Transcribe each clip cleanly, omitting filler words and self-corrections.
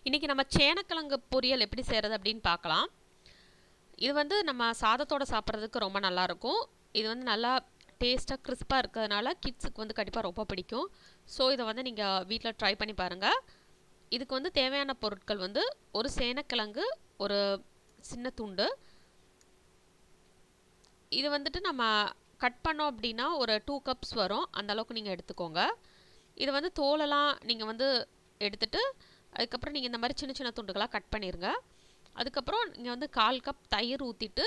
இன்றைக்கி நம்ம சேனக்கிழங்கு பொரியல் எப்படி செய்கிறது அப்படின்னு பார்க்கலாம். இது வந்து நம்ம சாதத்தோடு சாப்பிட்றதுக்கு ரொம்ப நல்லாயிருக்கும். இது வந்து நல்லா டேஸ்ட்டாக கிறிஸ்பாக இருக்கிறதுனால கிட்ஸுக்கு வந்து கண்டிப்பாக ரொம்ப பிடிக்கும். ஸோ இதை வந்து நீங்கள் வீட்டில் ட்ரை பண்ணி பாருங்கள். இதுக்கு வந்து தேவையான பொருட்கள் வந்து ஒரு சேனக்கிழங்கு, ஒரு சின்ன துண்டு. இது வந்துட்டு நம்ம கட் பண்ணோம் அப்படின்னா ஒரு 2 கப்ஸ் வரும். அந்த அளவுக்கு நீங்கள் எடுத்துக்கோங்க. இது வந்து தோலெல்லாம் நீங்கள் வந்து எடுத்துட்டு அதுக்கப்புறம் நீங்கள் இந்த மாதிரி சின்ன சின்ன துண்டுகளாக கட் பண்ணிடுங்க. அதுக்கப்புறம் நீங்கள் வந்து 1/4 கப் தயிர் ஊற்றிட்டு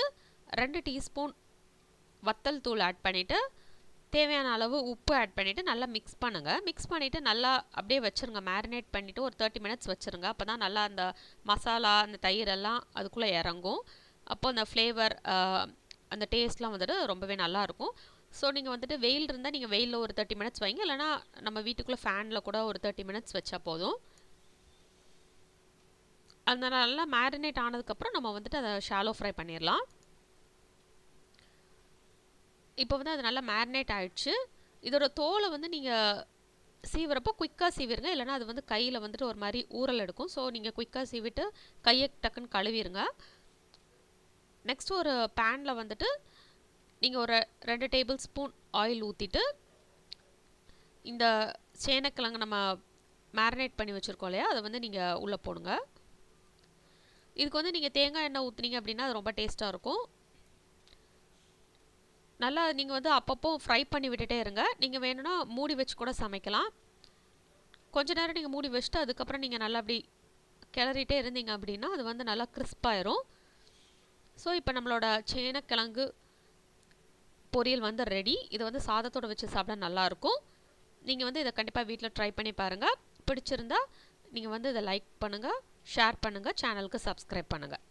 2 டீஸ்பூன் வத்தல் தூள் ஆட் பண்ணிவிட்டு தேவையான அளவு உப்பு ஆட் பண்ணிவிட்டு நல்லா மிக்ஸ் பண்ணுங்கள். மிக்ஸ் பண்ணிவிட்டு நல்லா அப்படியே வச்சுருங்க. மேரினேட் பண்ணிவிட்டு ஒரு 30 மினிட்ஸ் வச்சுருங்க. அப்போ தான் நல்லா அந்த மசாலா அந்த தயிரெல்லாம் அதுக்குள்ளே இறங்கும். அப்போ அந்த ஃப்ளேவர் அந்த டேஸ்ட்லாம் வந்துட்டு ரொம்பவே நல்லாயிருக்கும். ஸோ நீங்கள் வந்துட்டு வெயில் இருந்தால் நீங்கள் வெயிலில் ஒரு 30 மினிட்ஸ் வைங்க. இல்லைனா நம்ம வீட்டுக்குள்ளே ஃபேனில் கூட ஒரு 30 மினிட்ஸ் வச்சா போதும். அந்த நல்லா மேரினேட் ஆனதுக்கப்புறம் நம்ம வந்துட்டு அதை ஷாலோ ஃப்ரை பண்ணிடலாம். இப்போ வந்து அது நல்லா மேரினேட் ஆகிடுச்சு. இதோட தோலை வந்து நீங்கள் சீவுறப்போ குயிக்காக சீவிருங்க. இல்லைனா அது வந்து கையில் வந்துட்டு ஒரு மாதிரி ஊறல் எடுக்கும். ஸோ நீங்கள் குயிக்காக சீவிட்டு கையை டக்குன்னு கழுவிடுங்க. நெக்ஸ்ட்டு ஒரு பேனில் வந்துட்டு நீங்கள் ஒரு 2 டேபிள் ஸ்பூன் ஆயில் ஊற்றிட்டு இந்த சேனக்கிழங்கு நம்ம மேரினேட் பண்ணி வச்சுருக்கோம் இல்லையா, அதை வந்து நீங்கள் உள்ளே போடுங்க. இதுக்கு வந்து நீங்கள் தேங்காய் எண்ணெய் ஊற்றுனீங்க அப்படின்னா அது ரொம்ப டேஸ்ட்டாக இருக்கும். நல்லா நீங்கள் வந்து அப்பப்போ ஃப்ரை பண்ணி விட்டுட்டே இருங்க. நீங்கள் வேணும்னா மூடி வச்சு கூட சமைக்கலாம். கொஞ்ச நேரம் நீங்கள் மூடி வச்சுட்டு அதுக்கப்புறம் நீங்கள் நல்லா அப்படி கிளறிட்டே இருந்தீங்க அப்படின்னா அது வந்து நல்லா கிறிஸ்பாயிரும். ஸோ இப்போ நம்மளோட சேனக்கிழங்கு பொரியல் வந்து ரெடி. இதை வந்து சாதத்தோடு வச்சு சாப்பிட நல்லாயிருக்கும். நீங்கள் வந்து இதை கண்டிப்பாக வீட்டில் ட்ரை பண்ணி பாருங்கள். பிடிச்சிருந்தா நீங்கள் வந்து இதை லைக் பண்ணுங்கள், ஷேர் பண்ணுங்கள், சேனலுக்கு சப்ஸ்கிரைப் பண்ணுங்கள்.